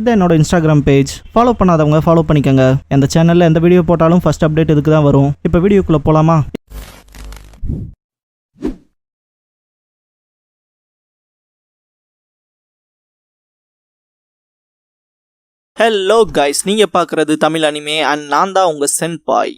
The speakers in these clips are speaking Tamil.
இதை என்னோட இன்ஸ்டாகிராம் பேஜ். ஃபாலோ பண்ணாதவங்க ஃபாலோ பண்ணிக்கோங்க. இந்த சேனலில் எந்த வீடியோ போட்டாலும் ஃபர்ஸ்ட் அப்டேட் இதுக்கு தான் வரும். இப்போ வீடியோக்குள்ளே போகலாமா? ஹலோ கைஸ், நீங்கள் பார்க்குறது தமிழ் அனிமே அண்ட் நான் தான் உங்கள் சென்பாய்.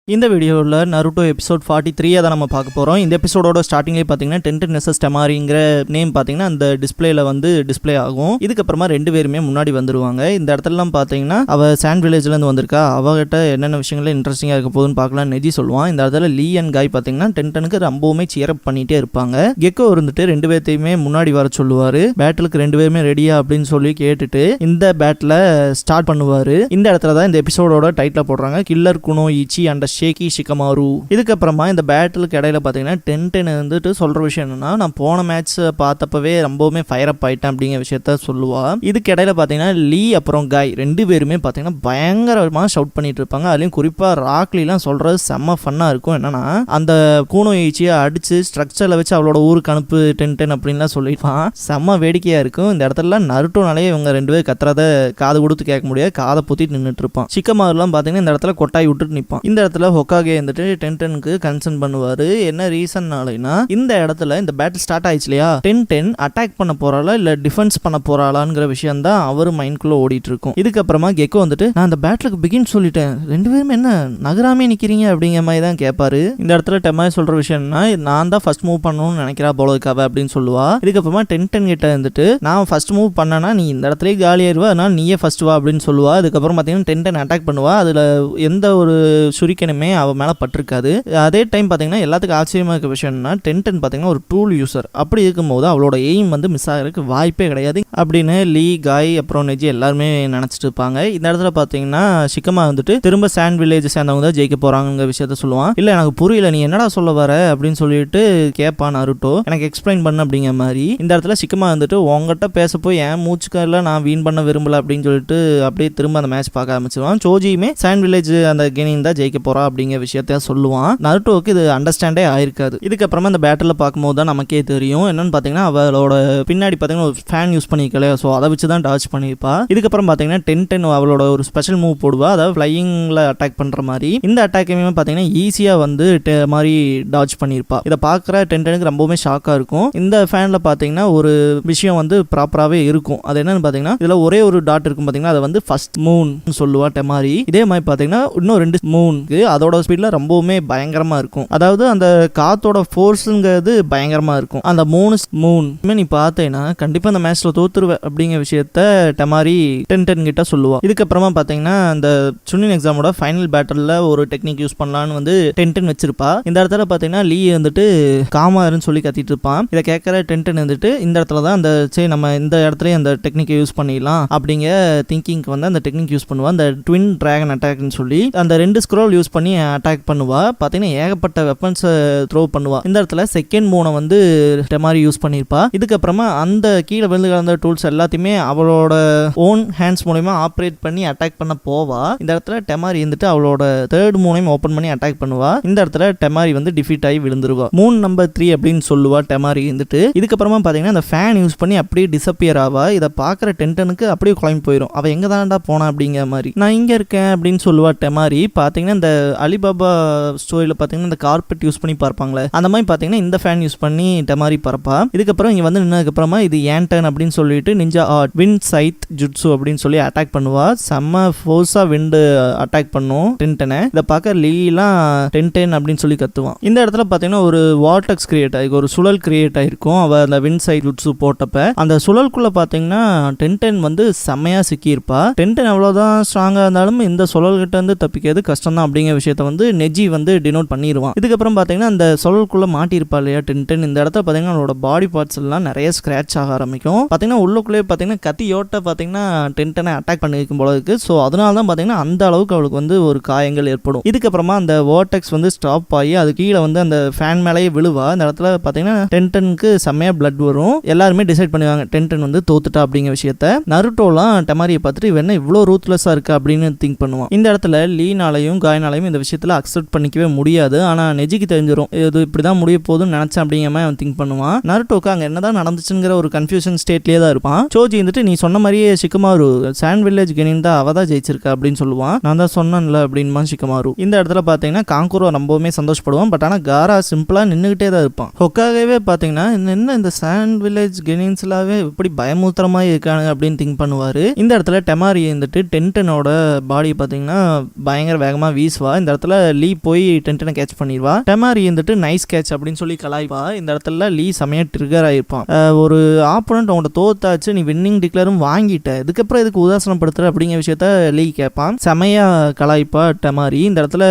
இந்த வீடியோவில் நருட்டோ எபிசோட் 43 தான் நம்ம பார்க்க போகிறோம். இந்த எபிசோடோட ஸ்டார்டிங்லேயே பார்த்தீங்கன்னா டென்டன் நெசஸ் டெமாரிங்கிற நேம் பார்த்தீங்கன்னா அந்த டிஸ்பிளேல வந்து டிஸ்பிளே ஆகும். இதுக்கப்புறமா 2 பேருமே முன்னாடி வந்துடுவாங்க. இந்த இடத்துலலாம் பார்த்தீங்கன்னா அவள் சாண்ட் வில்லேஜ்லேருந்து வந்திருக்கா. அவகிட்ட என்னென்ன விஷயங்கள் இன்ட்ரெஸ்டிங்காக இருக்க போகுதுன்னு பார்க்கலாம் நெஜி சொல்லுவான். இந்த இடத்துல லீ அண்ட் காய் பார்த்தீங்கன்னா டென்டனுக்கு ரொம்பவுமே சியரப் பண்ணிகிட்டே இருப்பாங்க. கெக்கோ இருந்துட்டு 2 பேர்த்தையுமே முன்னாடி வர சொல்லுவார். பேட்டிலுக்கு 2 பேருமே ரெடியா அப்படின்னு சொல்லி கேட்டுட்டு இந்த பேட்டில் ஸ்டார்ட் பண்ணுவார். இந்த இடத்துல தான் இந்த எபிசோடோட டைட்டில் போடுறாங்க, killer Kunoichi and shaky Shikamaru. இதுக்கப்புறமா இந்த பேட்டிலுக்கு இடையில பார்த்தீங்கன்னா டென்டன் வந்துட்டு சொல்ற விஷயம் என்னன்னா, நான் போன மேட்ச் பார்த்தப்பவே ரொம்பவுமே ஃபயர் அப் ஆயிட்டேன் அப்படிங்கிற விஷயத்த சொல்லுவா. இதுக்கு இடையில பார்த்தீங்கன்னா லீ அப்புறம் காய் 2 பேருமே பார்த்தீங்கன்னா பயங்கரமாக ஷவுட் பண்ணிட்டு இருப்பாங்க. அதுலயும் குறிப்பா ராக்லிலாம் சொல்றது செம்ம ஃபன்னா இருக்கும். என்னன்னா அந்த கூனோ ஈச்சியை அடிச்சு ஸ்ட்ரக்சர்ல வச்சு அவளோட ஊருக்கு அனுப்பு டென்டன் அப்படின்லாம் சொல்லிப்பான். செம்ம வேடிக்கையா இருக்கும். இந்த இடத்துல நருட்டோனாலே இவங்க 2 பேர் கத்துறத காது கொடுத்து கேட்க முடியாது, காதை பொத்திட்டு நின்றுட்டு இருப்பான். ஷிகமாருலாம் பார்த்தீங்கன்னா இந்த இடத்துல கொட்டாய் விட்டுட்டு நிற்பான். இந்த இடத்துல ஹொக்காகே வந்துட்டு டென்டனுக்கு கன்சர்ன் பண்ணுவாரு. என்ன ரீசன்னாலனா இந்த இடத்துல இந்த பேட்டில் ஸ்டார்ட் ஆயிடுச்சு இல்லையா, டென்டன் அட்டாக் பண்ண போறாளா இல்ல டிஃபென்ஸ் பண்ண போறாளாங்கிற விஷயம் தான் அவர் மைண்ட்குள்ள ஓடிட்டு இருக்கும். இதுக்கப்புறமா கெக்கோ வந்துட்டு நான் அந்த பேட்டிலுக்கு பிகின் சொல்லிட்டேன், 2 பேரும் என்ன நகராமே நிக்கிறீங்க அப்படிங்கிற மாதிரி தான் கேட்பாரு. இந்த இடத்துல டெமாய் சொல்ற விஷயம்னா, நான் தான் ஃபர்ஸ்ட் மூவ் பண்ணணும்னு நினைக்கிறா போலக்காவ அப்படின்னு சொல்லுவா. இதுக்கப்புறமா டென்டன் கிட்ட வந்துட்டு நான் ஃபர்ஸ்ட் மூவ் பண்ணனா நீ இந்த இடத்துல காலியாயிருவா, அதனால நீயே ஃபர்ஸ்ட் வா அப்படின்னு சொல்லுவா. அதுக்கப்புறம் பாத்தீங்கன்னா டென்டன் அட்டாக் பண்ணுவா. அதுல எந்த ஒரு சுரிக்கனுமே அவ மேல பட்டிருக்காது. அதே டைம் பாத்தீங்கன்னா எல்லாத்துக்கும் ஆச்சரியமா இருக்க விஷயம்னா, டென்டன் பாத்தீங்கன்னா ஒரு டூல் யூசர். அப்படி இருக்கும்போது அவளோட எய்ம் வந்து மிஸ் ஆகிறதுக்கு வாய்ப்பே கிடையாது அப்படின்னு லீ காய் அப்புறம் நெஜி எல்லாருமே நினைச்சிட்டு இருப்பாங்க. இந்த இடத்துல பாத்தீங்கன்னா ஷிகமா வந்துட்டு திரும்ப சாண்ட் வில்லேஜ் சேர்ந்தவங்க தான் ஜெயிக்க போறாங்கிற விஷயத்த சொல்லுவான். இல்ல எனக்கு புரியல, நீ என்னடா சொல்ல வர அப்படின்னு சொல்லிட்டு கேட்பான் நருட்டோ, எனக்கு எக்ஸ்பிளைன் பண்ண அப்படிங்கிற மாதிரி. இந்த இடத்துல ஷிகமா வந்துட்டு உங்ககிட்ட பேச போய் என் மூச்சுக்கெல்லாம் நான் வீண் பண்ண விரும்பல அப்படின்னு சொல்லிட்டு அப்படியே திரும்ப அந்த மேட்ச் பார்க்க ஆரம்பிச்சிருவான். சோஜியுமே சாண்ட் வில்லேஜ் அந்த கேனிங் தான் ஜெயிக்க போறா அப்படிங்கிற விஷயத்த சொல்லுவான். நருட்டோவுக்கு இது அண்டர்ஸ்டாண்டே ஆயிருக்காது. இதுக்கப்புறமா இந்த பேட்டில் பார்க்கும்போது தான் நமக்கே தெரியும் என்னன்னு பார்த்தீங்கன்னா, அவளோட பின்னாடி பார்த்தீங்கன்னா ஒரு ஃபேன் யூஸ் பண்ணிக்கல, ஸோ அதை வச்சு தான் டாச் பண்ணியிருப்பா. இதுக்கப்புறம் பார்த்தீங்கன்னா டென்டன் அவளோட ஒரு ஸ்பெஷல் மூவ் போடுவா, அதாவது ஃப்ளையிங்ல அட்டாக் பண்ற மாதிரி. இந்த அட்டாக்கையுமே பார்த்தீங்கன்னா ஈஸியா வந்து மாதிரி டாச் பண்ணியிருப்பா. இதை பார்க்குற டென்டனுக்கு ரொம்பவுமே ஷாக்கா இருக்கும். இந்த ஃபேன்ல பார்த்தீங்கன்னா ஒரு விஷயம் வந்து ப்ராப்பராகவே இருக்கும். அது என்னன்னு பார்த்தீங்கன்னா, இதுல ஒரே ஒரு டாட் இருக்கும் பார்த்தீங்கன்னா, அதை வந்து ஃபர்ஸ்ட் மூன் சொல்லுவா டெமாரி. இதே மாதிரி பார்த்தீங்கன்னா இன்னும் 2 மூனுக்கு அதோட ஸ்பீட்ல ரொம்பவுமே பயங்கரமா இருக்கும். அதாவது அந்த காத்தோட ஃபோர்ஸ்ங்கிறது பயங்கரமா இருக்கும். அந்த 3 மூன் நீ பார்த்தேன்னா கண்டிப்பா அந்த மேட்ச்ல தோத்துருவ அப்படிங்கிற விஷயத்த டெமாரி டென்டன் கிட்ட சொல்லுவா. இதுக்கப்புறமா பாத்தீங்கன்னா அந்த சுனின் எக்ஸாமோட ஃபைனல் பேட்டில்ல ஒரு டெக்னிக் யூஸ் பண்ணலான்னு வந்து டென்டன் வச்சிருப்பா. இந்த இடத்துல பாத்தீங்கன்னா லீ வந்துட்டு காமாருன்னு சொல்லி கத்திட்டு இருப்பான். இதை கேட்கற டென்டன் வந்துட்டு இந்த இடத்துல தான் அந்த சரி நம்ம இந்த இடத்துல அந்த டெக்னிக்கை யூஸ் பண்ணிடலாம் அப்படிங்கிற திங்கிங்க்கு வந்து அந்த டெக்னிக் யூஸ் பண்ணுவா. அந்த ட்வின் டிராகன் அட்டாக்னு சொல்லி அந்த 2 ஸ்க்ரோல் யூஸ் பண்ணி அட்டாக் பண்ணுவா. பார்த்தீங்கன்னா ஏகப்பட்ட வெப்பன்ஸை த்ரோ பண்ணுவா. இந்த இடத்துல செகண்ட் மூனை வந்து டெமாரி யூஸ் பண்ணியிருப்பா. இதுக்கப்புறமா அந்த கீழே விழுந்து கலந்த டூல்ஸ் எல்லாத்தையுமே அவளோட ஓன் ஹேண்ட்ஸ் மூலமா ஆப்ரேட் பண்ணி அட்டாக் பண்ண போவா. இந்த இடத்துல டெமாரி வந்துட்டு அவளோட தேர்ட் மூனையும் ஓப்பன் பண்ணி அட்டாக் பண்ணுவா. இந்த இடத்துல டெமாரி வந்து டிஃபீட் ஆகி விழுந்துருவா. மூன் நம்பர் 3 அப்படின்னு சொல்லுவா டெமாரி இருந்துட்டு. இதுக்கப்புறமா பார்த்தீங்கன்னா அந்த ஃபேன் யூஸ் பண்ணி அப்படியே டிசப்பியர் ஆவா. இதை பார்க்குற டென்டனுக்கு அப்படியே குழம்பு போயிடும். அவ எங்க தான்டா போனா அப்படிங்கிற மாதிரி. நான் இங்க இருக்கேன் அப்படின்னு சொல்லுவா டெமாரி. பார்த்தீங்கன்னா இந்த அலிபாபா ஸ்டோரியில் பார்த்தீங்கன்னா இந்த கார்பெட் யூஸ் பண்ணி பார்ப்பாங்களே, அந்த மாதிரி பார்த்தீங்கன்னா இந்த ஃபேன் யூஸ் பண்ணி டெமாரி பறப்பா. இதுக்கப்புறம் இங்கே வந்து நின்னதுக்கப்புறமா இது ஏன்டன் அப்படின்னு சொல்லிட்டு ninja art wind Sait jutsu அப்படின்னு சொல்லி அட்டாக் பண்ணுவா. செம்ம ஃபோர்ஸா விண்டு அட்டாக் பண்ணும் டென்டனை. இதை பார்க்க லீலாம் டென்டன் அப்படின்னு சொல்லி கத்துவான். இந்த இடத்துல பார்த்தீங்கன்னா ஒரு வார்டெக்ஸ் கிரியேட் ஆகிருக்கும், ஒரு சுழல் கிரியேட் ஆயிருக்கும். அவ அந்த விண்ட் சைத் ஜுட்ஸு போட்டப்ப அந்த சுழலுக்குள்ள பார்த்தீங்கன்னா டென்டன் வந்து செம்மையா சிக்கியிருப்பா. டென்டன் அவ்வளோதான் ஸ்ட்ராங்கா இருந்தாலும் இந்த சுழல் கிட்ட இருந்து தப்பிக்கிறது கஷ்டம் தான் அப்படிங்கிற விஷயத்த வந்து நெஜி வந்து டினோட் பண்ணிடுவான். இதுக்கப்புறம் பார்த்தீங்கன்னா அந்த சுழலுக்குள்ள மாட்டியிருப்பா இல்லையா டென்டன். இந்த இடத்துல பார்த்தீங்கன்னா அவளோட பாடி பார்ட்ஸ் எல்லாம் நிறைய ஸ்கிராச் ஆக ஆரம்பிக்கும். பார்த்தீங்கன்னா உள்ளுக்குள்ளே பார்த்தீங்கன்னா கத்தியோட்ட பார்த்தீங்கன்னா டென்டனை அட்டாக் பண்ணிருக்கும் போல இருக்கு. ஸோ அதனால தான் பார்த்தீங்கன்னா அந்த அளவுக்கு அவளுக்கு வந்து ஒரு காயங்கள் ஏற்படும். இதுக்கப்புறமா அந்த வார்டெக்ஸ் வந்து ஸ்டாப் ஆகி அது கீழே வந்து அந்த ஃபேன் மேலேயே விழுவா. இந்த இடத்துல பார்த்தீங்கன்னா டென்டனுக்கு செம்மையா பிளட் வரும். எல்லாருமே டிசைட் பண்ணுவாங்க டென்டன் வந்து தோத்துட்டா அப்படிங்கிற விஷயத்த. நருட்டோலாம் டெமாரியை பார்த்துட்டு இவன் என்ன இவ்வளோ ரூத்லெஸ்ஸாக இருக்கு அப்படின்னு திங்க் பண்ணுவான். இந்த இடத்துல லீனாலையும் காயினாலையும் இந்த விஷயத்தில் அக்செப்ட் பண்ணிக்கவே முடியாது. ஆனால் நெஜிக்கு தெரிஞ்சிடும் இது இப்படி தான் முடிய போகுதுன்னு நினச்சேன் அப்படிங்கிற மாதிரி அவன் திங்க் பண்ணுவான். நருட்டோக்கு அங்கே என்னதான் நடந்துச்சுங்கிற ஒரு கன்ஃபியூஷன் ஸ்டேட்லேயே தான் இருப்பான். சோஜி வந்துட்டு நீ சொன்ன மாதிரியே ஷிகமாரு சாண்ட் வில்லேஜ் கெனின் தான் அவ தான் ஜெயிச்சிருக்கா அப்படின்னு சொல்லுவான். நான் தான் சொன்னேன்ல அப்படின்மா ஷிகமாரு. இந்த இடத்துல பார்த்தீங்கன்னா காங்கூரோ ரொம்பவுமே சந்தோஷப்படுவான். பட் ஆனால் காரா சிம்பிளாக நின்றுகிட்டே தான் இருப்பான். ஹொக்காகவே பார்த்தீங்கன்னா என்ன இந்த சாண்ட் வில்லேஜ் கெனின்ஸ்லாவே இப்படி பயமுத்திரமாக இருக்காங்க அப்படின்னு திங்க் பண்ணுவார். இந்த இடத்துல டெமாரி வந்துட்டு டென்டனோட பாடி பார்த்தீங்கன்னா பயங்கர வேகமாக வீசுவா. இந்த இடத்துல லீ போய் டென்டனை கேட்ச் பண்ணிடுவா. டெமாரி வந்துட்டு நைஸ் கேட்ச் அப்படின்னு சொல்லி கலாய்வா. இந்த இடத்துல லீ செமையா ட்ரிகர் ஆகிருப்பான். ஒரு ஆப்போனண்ட் அவங்கள்ட்ட தோத்தாச்சு, நீ வின்னிங் டிக்ளரும் வாங்கிட்ட, இதுக்கப்புறம் இதுக்கு உதாசனப்படுத்துற அப்படிங்கிற விஷயத்த லீ கேட்பான். செமையா கலாய்ப்பா டெமாரி. இந்த இடத்துல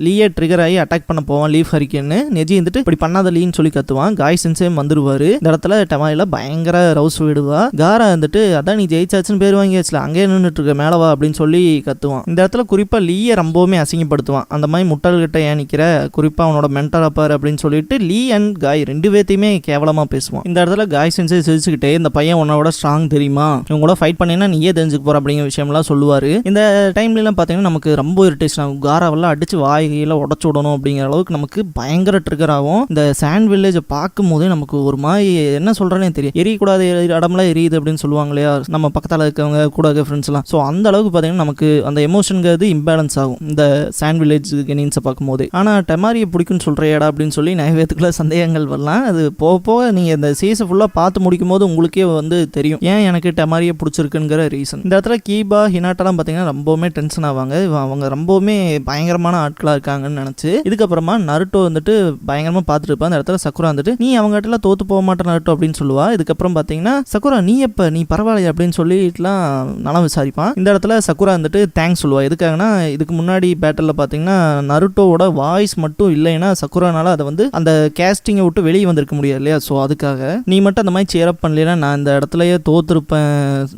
லீயே ட்ரிகர் ஆகி அட்டாக் பண்ண போவான் லீஃப் ஹரிக்கேன்னு. நெஜி வந்துட்டு இப்படி பண்ணாத லீன்னு சொல்லி கத்துவான். காய் சென்சே வந்துருவாரு. இந்த இடத்துல டெமாரியில பயங்கர ரவுஸ் விடுவா. காரா வந்துட்டு அதான் நீ ஜெயிச்சாச்சுன்னு பேர் வாங்கியாச்சுல, அங்கே நின்றுட்டு இருக்க மேலவா அப்படின்னு சொல்லி கத்துவான். இந்த இடத்துல குறிப்பா லீயை ரொம்பவுமே அசிங்கப்படுத்துவான். அந்த மாதிரி முட்டாள்கிட்ட ஏன் நிக்கிற, குறிப்பா அவனோட மென்டரா பாரு அப்படின்னு சொல்லிட்டு லீ அண்ட் காய் ரெண்டு பேர்த்தையுமே கேவலமா பேசுவான். இந்த இடத்துல காய் சென்சே சிரிச்சுக்கிட்டே இந்த பையன் உன்னோட ஸ்ட்ராங் தெரியுமா, இவங்களோட ஃபைட் பண்ணீங்கன்னா நீயே தெரிஞ்சுக்க போற அப்படிங்கிற விஷயம்லாம் சொல்லுவாரு. இந்த டைம்ல எல்லாம் பாத்தீங்கன்னா நமக்கு ரொம்ப இரிட்டேஷன் ஆகும். காராவெல்லாம் அடிச்சு வாயில உடச்சு விடணும் அப்படிங்கிற அளவுக்கு நமக்கு பயங்கர ட்ரிகர் ஆகும். இந்த சாண்ட் வில்லேஜை பார்க்கும் போதே நமக்கு ஒரு மாதிரி என்ன சொல்றேனே தெரியும், எரியக்கூடாது இடம்லாம் எரியுது அப்படின்னு சொல்லுவாங்க இல்லையா நம்ம பக்கத்தில் இருக்கவங்க கூட ஃப்ரெண்ட்ஸ் எல்லாம். ஸோ அந்த அளவுக்கு பார்த்தீங்கன்னா நமக்கு அந்த எமோஷனுங்கிறது இம்பேலன்ஸ் ஆகும் இந்த சாண்ட் வில்லேஜ் கெனின்ஸை பார்க்கும்போது. ஆனால் டெமாரியை பிடிக்குன்னு சொல்கிறியாடா அப்படின்னு சொல்லி நிறைய பேத்துக்குள்ள சந்தேகங்கள் வரலாம். அது போக போக நீங்கள் இந்த சீஸை ஃபுல்லாக பார்த்து முடிக்கும் போது உங்களுக்கே வந்து தெரியும் ஏன் எனக்கு டெமாரியை பிடிச்சிருக்குங்கிற ரீசன். இந்த இடத்துல கீபா ஹினாட்டாலாம் பார்த்தீங்கன்னா ரொம்பவுமே டென்ஷன் ஆவாங்க. அவங்க ரொம்பவுமே பயங்கரமான ஆட்களாக இருக்காங்கன்னு நினச்சி. இதுக்கப்புறமா நருட்டோ வந்துட்டு பயங்கரமாக பார்த்துட்டு இருப்பா. அந்த இடத்துல சக்குரா வந்துட்டு நீ அவங்ககிட்டலாம் தோத்து போக மாட்டேன் நருட்டோ அப்படின்னு சொல்லுவா. இதுக்கப்புறம் பார்த்தீங்கன்னா சக்குரா நீ எப்போ நீ பரவாயில்லையா அப்படின்னு சொல்லிட்டுலாம் நலம் விசாரிப்பான். இந்த இடத்துல சக்குரா வந்துட்டு தேங்க்ஸ் சொல்லுவா. எதுக்காகனா இதுக்கு முன்னாடி பேட்டலில் பார்த்தீங்கன்னா நருட்டோவோட வாய்ஸ் மட்டும் இல்லைன்னா சக்குரானால அதை வந்து அந்த கேஸ்டிங்கை விட்டு வெளியே வந்திருக்க முடியாது இல்லையா. ஸோ அதுக்காக நீ மட்டும் அந்த மாதிரி சேரப் பண்ணலைன்னா நான் இந்த இடத்துலயே தோத்துருப்பேன்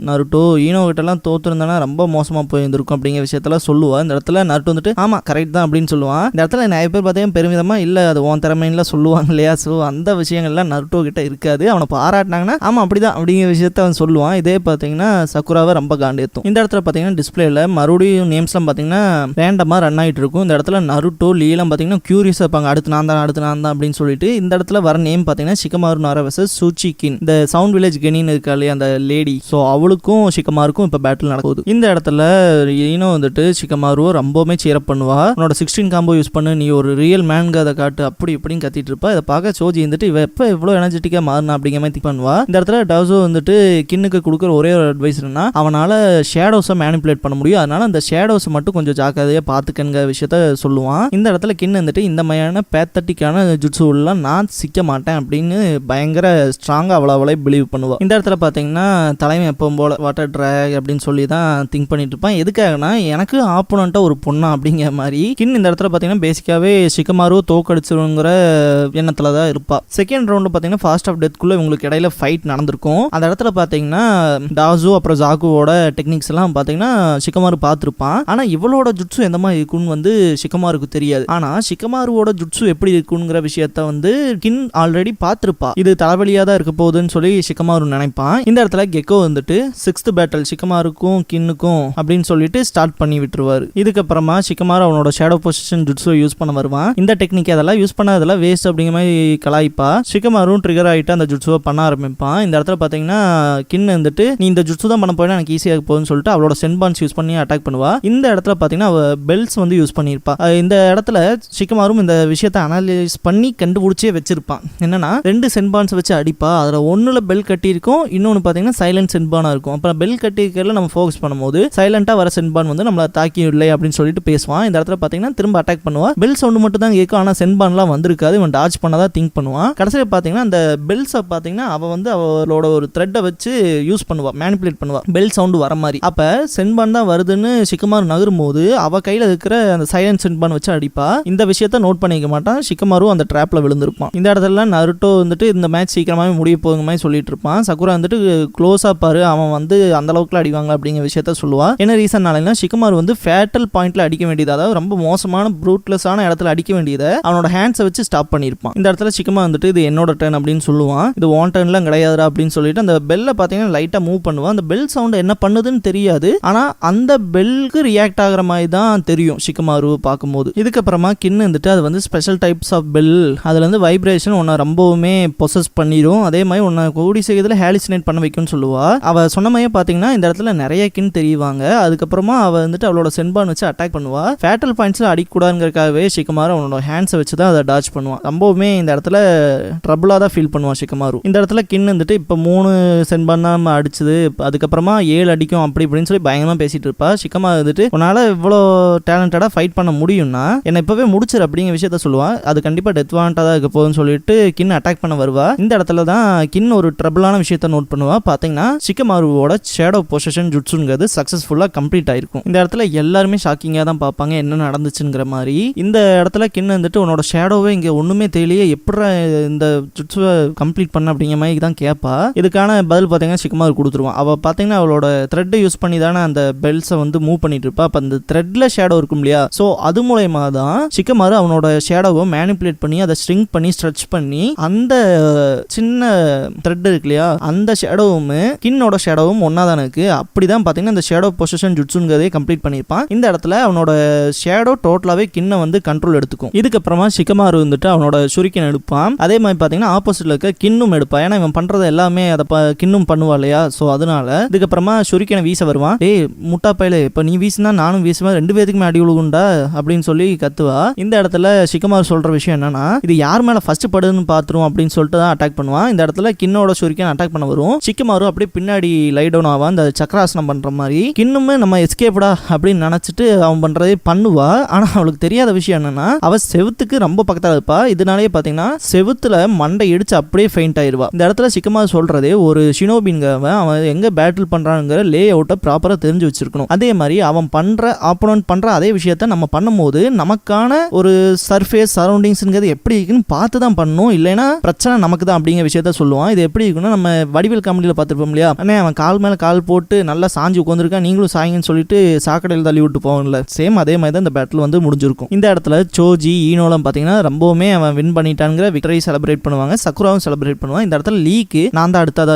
நருட்டோ, ஈனோ கிட்டலாம் தோத்துருந்தேன்னா ரொம்ப மோசமாக போயிருந்திருக்கும் அப்படிங்கிற விஷயத்தெல்லாம் சொல்லுவா. இந்த இடத்துல நருட்டோ வந்துட்டு ஆமாம் கரெக்ட் தான் அப்படின்னு சொல்லுவான். இந்த இடத்துல நிறைய பேர் பார்த்தீங்கன்னா பெருமிதமாக இல்லை அது உன் திறமையிலாம் சொல்லுவாங்க இல்லையா. ஸோ அந்த விஷயங்கள்லாம் நருட்டோ கிட்ட இருக்காது. அவனை பாராட்டினாங்கன்னா ஆமாம் அப்படிதான் அப்படிங்கிற விஷயத்த அவன் சொல்லுவான். இதே பார்த்தீங்கன்னா சக்குராவை ரொம்ப காண்டேத்தும். இந்த இடத்துல பார்த்தீங்கன்னா டிஸ்பிளேல மறுபடியும் நேம்ஸ்லாம் பார்த்தீங்கன்னா ரேண்டமாக ரன் ஆகிட்டு இருக்கும். இந்த இடத்துல நருட்டோ லீலாம் பார்த்தீங்கன்னா கியூரியஸாக இருப்பாங்க, அடுத்து நான் தான் அப்படின்னு சொல்லிட்டு. இந்த இடத்துல வர நேம் பார்த்தீங்கன்னா ஷிகமாரு நாரா வெர்சஸ் சூச்சிகின். இந்த சவுண்ட் வில்லேஜ் கெனின்னு இருக்கா இல்லையா அந்த லேடி, ஸோ அவளுக்கும் ஷிகமாருக்கும் இப்போ பேட்டில் நடக்குது. இந்த இடத்துல ஈனோ வந்துட்டு ஷிகமாருவை ரொம்பவுமே சேரப் பண்ணுவா. உன்னோட 16 காம்போ யூஸ் பண்ணு, நீ ஒரு ரியல் மேன்க அதை காட்டு அப்படி இப்படின்னு கத்திட்டு இருப்பா. இதை பார்க்க சோஜி வந்துட்டு இவ எப்போ எவ்வளோ எனர்ஜெட்டிக்காக மாறினா அப்படிங்கிற மாதிரி திங்க் பண்ணுவா. இந்த இடத்துல டாசோ வந்துட்டு கின்னுக்கு கொடுக்குற ஒரே ஒரு அட்வைஸ் என்னன்னா அவனால் ஷேடோஸை மேனிப்புலேட் பண்ண முடியும், அதனால அந்த ஷேடோஸை மட்டும் கொஞ்சம் ஜாக்கிரதையாக பார்த்துக்கங்க விஷயத்த சொல்லுவான். இந்த இடத்துல கின் வந்துட்டு இந்த மாதிரியான பேத்தட்டிக்கான ஜுட்ஸுலாம் நான் சிக்க மாட்டேன் அப்படின்னு பயங்கர ஸ்ட்ராங்காக அவளை பிலீவ் பண்ணுவான். இந்த இடத்துல பார்த்தீங்கன்னா தலைமை எப்பவும் போல வாட்டர் ட்ராக் அப்படின்னு சொல்லி தான் திங்க் பண்ணிட்டு இருப்பான். எதுக்காகனா எனக்கு ஆப்போனண்ட்டாக ஒரு பொண்ணா அப்படிங்கிற மாதிரி. கின் இந்த இடத்துல பார்த்தீங்கன்னா பேசிக்காவே ஷிகமாரு தோக்கடிச்சிருங்கிற எண்ணத்தில் தான் இருப்பா. செகண்ட் ரவுண்டு பார்த்தீங்கன்னா ஃபாஸ்ட் ஆஃப் டெத்குள்ளே இவங்களுக்கு இடையில ஃபைட் நடந்திருக்கும். அந்த இடத்துல பார்த்தீங்கன்னா டாசு அப்புறம் ஜாகுவோட டெக்னிக்ஸ் எல்லாம் பார்த்தீங்கன்னா ஷிகமாரு பார்த்துருப்பான். ஆனால் இவளோட ஜுட்ஸு எந்த மாதிரி இருக்குன்னு வந்து ஷிகமாருக்கு தெரியாது. ஆனால் ஷிகமாருவோட ஜுட்ஸு எப்படி இருக்குங்கிற விஷயத்த வந்து கின் ஆல்ரெடி பார்த்துருப்பா. இது தலைவலியாக தான் இருக்க போகுதுன்னு சொல்லி ஷிகமாரு நினைப்பான். இந்த இடத்துல கெக்கோ வந்துட்டு 6th பேட்டில் ஷிகமாருக்கும் கின்னுக்கும் அப்படின்னு சொல்லிட்டு ஸ்டார்ட் பண்ணி விட்டுருவாரு. இதுக்கப்புறமா ஷிகமாரு அவனோட ஷேடோ பொசிஷன் ஜுட்ஸோ யூஸ் பண்ண வருவான். இந்த டெக்னிக் அதெல்லாம் யூஸ் பண்ணதெல்லாம் வேஸ்ட் அப்படிங்கிற மாதிரி கலாய்ப்பா. ஷிகமாரும் ட்ரிகர் ஆகிட்டு அந்த ஜுட்ஸுவை பண்ண ஆரம்பிப்பான். இந்த இடத்துல பார்த்தீங்கன்னா கின் வந்துட்டு நீ இந்த ஜுட்ஸு தான் பண்ண போயினா எனக்கு ஈஸியாக போகுதுன்னு சொல்லிட்டு அவளோட சென்பான்ஸ் யூஸ் பண்ணி அட்டாக் பண்ணுவா. இந்த இடத்துல பார்த்தீங்கன்னா அவ பெல்ஸ் வந்து யூஸ் பண்ணியிருப்பா. இந்த இடத்துல ஷிகமாரும் இந்த விஷயத்தை அனலைஸ் பண்ணி கண்டுபிடிச்சே வச்சிருப்பான். என்னன்னா 2 சென்பான்ஸ் வச்சு அடிப்பா. அதில் ஒன்றுல பெல் கட்டியிருக்கும், இன்னொன்று பார்த்தீங்கன்னா சைலண்ட் சென்பானாக இருக்கும். அப்புறம் பெல் கட்டியிருக்கிறதுல நம்ம ஃபோக்கஸ் பண்ணும்போது சைலண்டாக வர சென்பான் வந்து நம்மளை தாக்கி இல்லை அப்படின்னு சொல்லிட்டு பேசுவான். இந்த இடத்துல பார்த்தீங்கன்னா திரும்ப அட்டாக் பண்ணுவா. பெல் சவுண்டு மட்டும் தான் கேட்கும், ஆனால் சென்பான்லாம் வந்திருக்காது. இவன் டாச் பண்ணதான் திங்க் பண்ணுவான். கடைசியில் பார்த்தீங்கன்னா அந்த பெல்ஸை பார்த்தீங்கன்னா அவள் வந்து அவளோட ஒரு த்ரெட்டை வச்சு யூஸ் பண்ணுவா, மேனிப்புலேட் பண்ணுவா பெல் சவுண்டு வர மாதிரி. அப்போ சென்பான் தான் வருதுன்னு ஷிகமாரு நகரும் போது அவள் கையில் இருக்கிற அந்த சைலண்ட் சென்பான் வச்சு அடிப்பா. இந்த விஷயத்த நோட் பண்ணிக்க மாட்டான். ஷிகமாரு அந்த ட்ராப்ல விழுந்திருப்பான். இந்த இடத்துல நருட்டோ வந்துட்டு இந்த மேட்ச் சீக்கிரமாகவே முடிய போகுங்க மாதிரி சொல்லிட்டு இருப்பான். சக்குரா வந்துட்டு க்ளோஸாக பாரு, அவன் வந்து அந்த அளவுக்குலாம் அடிவாங்க அப்படிங்கிற விஷயத்த சொல்லுவா. என்ன ரீசன்னால ஷிகமாரு வந்து ஃபேட்டல் பாயிண்ட்ல அடிக்க வேண்டியது, அதாவது ரொம்ப மோசமான ப்ரூட்லெஸ்ஸான இடத்துல அடிக்க வேண்டியதை அவனோட ஹேண்ட்ஸை வச்சு ஸ்டாப் பண்ணியிருப்பான். இந்த இடத்துல ஷிகமா வந்துட்டு இது என்னோட டர்ன் அப்படின்னு சொல்லுவான். இது ஒன் டர்ன்லாம் கிடையாதுடா அப்படின்னு சொல்லிட்டு அந்த பெல்லை பார்த்தீங்கன்னா லைட்டாக மூவ் பண்ணுவான். அந்த பெல் சவுண்ட் என்ன பண்ணுதுன்னு தெரியாது, ஆனால் அந்த பெல்லுக்கு ரியாக்ட் ஆகிற மாதிரி தான் தெரியும் ஷிகமாரு ஷிகமாரு பார்க்கும்போது. இதுக்கப்புறமா கின் வந்துட்டு அது வந்து ஸ்பெஷல் டைப்ஸ் ஆஃப் பெல், அதுல இருந்து வைப்ரேஷன் உன்னை ரொம்பவுமே பொசஸ் பண்ணிடும், அதே மாதிரி உன்னை கூடி செய்யறதுல ஹாலிசினேட் பண்ண வைக்கும்னு சொல்லுவா. அவ சொன்ன மாதிரியே பாத்தீங்கன்னா இந்த இடத்துல நிறைய கின் தெரியுவாங்க. அதுக்கப்புறமா அவ வந்துட்டு அவளோட சென்பான் வச்சு அட்டாக் பண்ணுவா. ஃபேட்டல் பாயிண்ட்ஸ்ல அடிக்கூடாதுங்கிறதுக்காகவே ஷிகமாரு அவனோட ஹேண்ட்ஸை வச்சு தான் அதை டாச் பண்ணுவான். ரொம்பவுமே இந்த இடத்துல ட்ரபிளா தான் ஃபீல் பண்ணுவான் ஷிகமாரு. இந்த இடத்துல கின் வந்துட்டு இப்போ 3 சென்பான் தான் அடிச்சுது, அதுக்கப்புறமா 7 அடிக்கும் அப்படி இப்படின்னு சொல்லி பயங்கரமா பேசிட்டு இருப்பா. ஷிகமாரு வந்துட்டு உன்னால இவ்வளோ டேலண்டடா ஃபைட் பண்ண முடியும்னா என்ன இப்பவே முடிச்சிரு அப்படிங்கிற விஷயத்த சொல்லுவா. அது கண்டிப்பா டெத் வாண்டா தான் இருக்க போகுதுன்னு சொல்லிட்டு கின் அட்டாக் பண்ண வருவா. இந்த இடத்துல தான் கின் ஒரு ட்ரபிளான விஷயத்த நோட் பண்ணுவா. பாத்தீங்கன்னா ஷிகமாருவோட ஷேடோ பொசஷன் ஜுட்ஸுங்கிறது சக்சஸ்ஃபுல்லா கம்ப்ளீட் ஆயிருக்கும். இந்த இடத்துல எல்லாருமே ஷாக்கிங்கா தான் பார்ப்பாங்க என்ன நடந்துச்சுங்கிற மாதிரி. இந்த இடத்துல கின் வந்துட்டு உன்னோட ஷேடோவே இங்க ஒண்ணுமே தெரியலையே, எப்படி இந்த ஜுட்ஸுவை கம்ப்ளீட் பண்ண அப்படிங்கிற மாதிரி தான் கேட்பா. இதுக்கான பதில் பாத்தீங்கன்னா ஷிகமாரு கொடுத்துருவான். அவ பாத்தீங்கன்னா அவளோட த்ரெட் யூஸ் பண்ணி தானே அந்த பெல்ஸை வந்து மூவ் பண்ணிட்டு இருப்பா. அப்ப அந்த த்ரெட்ல ஷேடோ இருக்கும் இல்லையா, சோ அது மூலமா தான் ஷிகமாரு அவனோட ஷேடோவை மேனிபுலேட் பண்ணி அதை ஸ்ட்ரிங் பண்ணி ஸ்ட்ரெச் பண்ணி அந்த சின்ன த்ரெட் இருக்கு இல்லையா, அந்த ஷேடோவும் கின்னோட ஷேடோவும் ஒன்னா தானே இருக்கு. அப்படிதான் பாத்தீங்கன்னா இந்த ஷேடோ பொசிஷன் ஜுட்ஸுங்கிறதே கம்ப்ளீட் பண்ணிருப்பான். இந்த இடத்துல அவனோட ஷேடோ டோட்டலாவே கின்னை வந்து கண்ட்ரோல் எடுத்துக்கும். இதுக்கப்புறமா ஷிகமாரு வந்துட்டு அவனோட ஷுரிக்கன் எடுப்பான். அதே மாதிரி பாத்தீங்கன்னா ஆப்போசிட்ல இருக்க கின்னும் எடுப்பான். ஏன்னா இவன் பண்றது எல்லாமே அதை கின்னும் பண்ணுவா இல்லையா, சோ அதனால இதுக்கப்புறமா ஷுரிக்கனை வீச வருவான். டேய் முட்டா பையல, இப்ப நீ வீசினா நானும் வீசுவேன், 2 பேருக்குமே அடி விழுகுண்டா அப்படின்னு சொல்லி கத்துவா. இந்த இடத்துல ஷிகமாரு சொல்ற விஷயம் என்னன்னா, இது யார் மேல ஃபர்ஸ்ட் படுதுன்னு பாத்துரும் அப்படின்னு சொல்லிட்டு தான் அட்டாக் பண்ணுவான். இந்த இடத்துல கின்னோட ஷுரிக்கன் அட்டாக் பண்ண வரும். ஷிகமாரு அப்படியே பின்னாடி லை டவுன் ஆவா, அந்த சக்கராசனம் பண்ற மாதிரி. கின்னுமே நம்ம எஸ்கேப்டா அப்படின்னு நினைச்சிட்டு அவன் பண்றதே பண்ணுவா. ஆனா அவளுக்கு தெரியாத விஷயம் என்னன்னா, அவ செவுத்துக்கு ரொம்ப பக்கத்துல இருப்பா. இதனாலேயே பாத்தீங்கன்னா செவுத்துல மண்டை இடிச்சு அப்படியே ஃபெயிண்ட் ஆயிருவா. இந்த இடத்துல ஷிகமாரு சொல்றதே ஒரு ஷினோபின்கவன் அவன் எங்க பேட்டில் பண்றாங்கிற லே அவுட்டை ப்ராப்பரா தெரிஞ்சு வச்சிருக்கணும். அதே மாதிரி அவன் பண்ற ஆப்போனன்ட் பண்ற அதே விஷயத்த நம்ம பண்ணும்போது நமக்கான ஒரு சர்ஃபேஸ் சரௌண்டிங்ஸ்ங்கிறது எப்படி இருக்குன்னு பார்த்து தான் பண்ணணும், இல்லைன்னா பிரச்சனை நமக்கு தான் அப்படிங்கிற விஷயத்த சொல்லுவான். இது எப்படி இருக்குன்னா, நம்ம வடிவேல் காமெடியில பார்த்துருப்போம் இல்லையா, அண்ணே அவன் கால் மேல கால் போட்டு நல்லா சாஞ்சி உட்காந்துருக்கான், நீங்களும் சாயிங்கன்னு சொல்லிட்டு சாக்கடையில் தள்ளி விட்டு போவாங்கல்ல, சேம் அதே மாதிரி தான் இந்த பேட்டில் வந்து முடிஞ்சிருக்கும். இந்த இடத்துல சோஜி ஈனோலாம் பாத்தீங்கன்னா ரொம்பவுமே அவன் வின் பண்ணிட்டாங்கிற விக்டரி செலிப்ரேட் பண்ணுவாங்க. சக்குராவும் செலிப்ரேட் பண்ணுவான். இந்த இடத்துல லீக்கு நான் தான் அடுத்ததா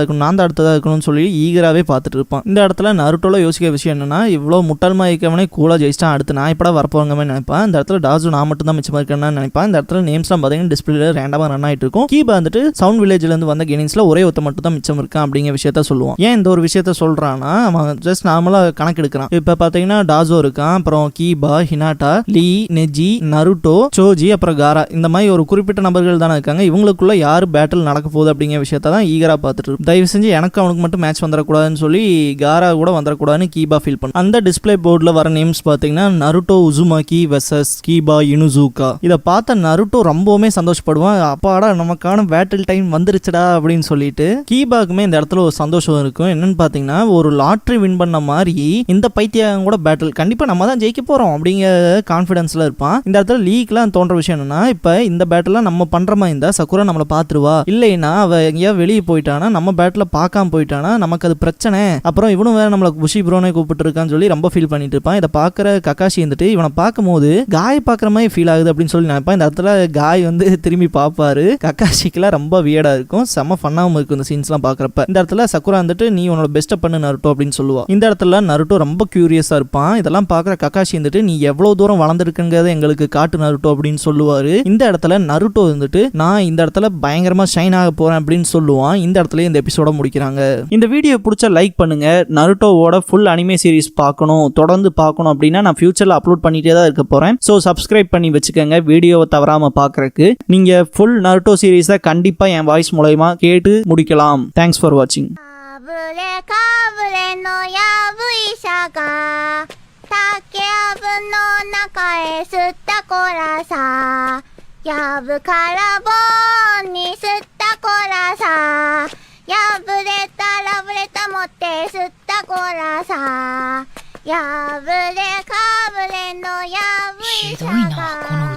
இருக்கணும்னு சொல்லி ஈகராவே பார்த்துட்டு இருப்பான். இந்த இடத்துல நருட்டோல யோசிக்கிற விஷயம் என்னன்னா, இவ்வளவு முட்டாள்மா இருக்கவனே கூலா ஜெயிச்சிட்டான், அடுத்து நான் இப்படா வரப்போங்க நினைப்பான். இந்த இடத்துல டாஜு நான் மட்டும் தான் மிச்சமா இருக்கேன்னு நினைப்பான். இந்த இடத்துல நேம்ஸ்லாம் பாத்தீங்கன்னா டிஸ்பிளேல ரேண்டமா ரன் ஆயிட்டு இருக்கும். கீபா வந்துட்டு சவுண்ட் வில்லேஜ்ல இருந்து வந்த கெனிங்ஸ்ல ஒரே ஒருத்த மட்டும் தான் மிச்சம் இருக்கான் அப்படிங்கிற விஷயத்த சொல்லுவான். ஏன் இந்த ஒரு விஷயத்த சொல்றான்னா, அவன் ஜஸ்ட் நார்மலா கணக்கு எடுக்கிறான். இப்ப பாத்தீங்கன்னா டாஜோ இருக்கான், அப்புறம் கீபா, ஹினாட்டா, லீ, நெஜி, நருட்டோ, சோஜி, அப்புறம் காரா, இந்த மாதிரி ஒரு குறிப்பிட்ட நபர்கள் தானே இருக்காங்க. இவங்களுக்குள்ள யாரு பேட்டில் நடக்க போகுது அப்படிங்கிற விஷயத்த தான் ஈகரா பார்த்துட்டு தயவு செஞ்சு எனக்கு அவனுக்கு மட்டும் மேட்ச் வந்துடக்கூடாதுன்னு சொல்லி காரா கூட வந்துடக்கூடாதுன்னு கீபா ஃபீல் பண்ண. அந்த டிஸ்பிளே போர்ட்ல வர நேம்ஸ் பாத்தீங்கன்னா நருட்டோ உசுமாக்கி வெர்சஸ் கீபா இனுசூகா. இதை பார்த்த நருட்டோ ரொம்பவுமே சந்தோஷப்படுவான். அப்பாடா நமக்கான பேட்டில் டைம் வந்துருச்சுடா அப்படின்னு சொல்லிட்டு. கீபாக்குமே இந்த இடத்துல ஒரு சந்தோஷம் இருக்கும். என்னன்னு பாத்தீங்கன்னா, ஒரு லாட்டரி வின் பண்ண மாதிரி இந்த பைத்தியம் கூட பேட்டில் கண்டிப்பா நம்ம தான் ஜெயிக்க போறோம் அப்படிங்கிற கான்பிடன்ஸ்ல இருப்பான். இந்த இடத்துல லீக்லாம் தோன்ற விஷயம் என்னன்னா, இப்ப இந்த பேட்டில் நம்ம பண்ற மாதிரி இருந்தா சக்குரா நம்மளை பாத்துருவா, இல்லைன்னா அவ எங்கேயா வெளியே போயிட்டானா, நம்ம பேட்டில் பார்க்காம போயிட்டானா நமக்கு அது பிரச்சனை, அப்புறம் இவனும் வேற நம்மள புஷி ப்ரோனே கூப்பிட்டு இருக்கான்னு சொல்லி ரொம்ப ஃபீல் பண்ணிட்டு இருப்பான். இதை பாக்குற கக்காஷி வந்துட்டு இவனை பார்க்கும்போது காய் பாக்குற மாதிரி ஃபீல் ஆகுது அப்படின்னு சொல்லி நினைப்பான். இந்த இடத்துல காய் வந்து திரும்பி பார்ப்பாரு. கக்காஷிக்குலாம் ரொம்ப வியர்டா இருக்கும், செம்ம ஃபன்னாவும் இருக்கும் இந்த சீன்ஸ்லாம் பாக்குறப்ப. இந்த இடத்துல சக்குரா வந்துட்டு நீ உன்னோட பெஸ்ட்டை பண்ணு நருட்டோ அப்படின்னு சொல்லுவா. இந்த இடத்துல நருட்டோ ரொம்ப கியூரியஸா இருப்பான். இதெல்லாம் பாக்குற கக்காஷி வந்துட்டு நீ எவ்வளவு தூரம் வளர்ந்துருக்குங்கிறத எங்களுக்கு காட்டு நருட்டோ அப்படின்னு சொல்லுவாரு. இந்த இடத்துல நருட்டோ வந்துட்டு நான் இந்த இடத்துல பயங்கரமா ஷைன் ஆக போறேன் அப்படின்னு சொல்லுவான். இந்த இடத்துல இந்த எபிசோட முடிக்கிறாங்க. இந்த வீடியோ பிடிச்ச லைக் பண்ணுங்க. நருட்டோவோட ஃபுல் அனிமே சீரிஸ் பார்க்கணும், தொடர்ந்து பார்க்கணும் அப்படின்னா நான் ஃபியூச்சர்ல அப்லோட் பண்ணிட்டே தான் இருக்க போறேன். ஸோ சப்ஸ்கிரைப் பண்ணி வச்சுக்கோங்க வீடியோவை தவறாம பார்க்கறதுக்கு. நீங்க ஃபுல் நருட்டோ சீரிஸை கண்டிப்பா என் வாய்ஸ் மூலமா கேட்டு முடிக்கலாம். Thanks for வாட்சிங்.やぶからぼんに吸ったこらさ、やぶれたラブレタ持って吸ったこらさ、やぶれかぶれのやぶいさが。ひどいなこの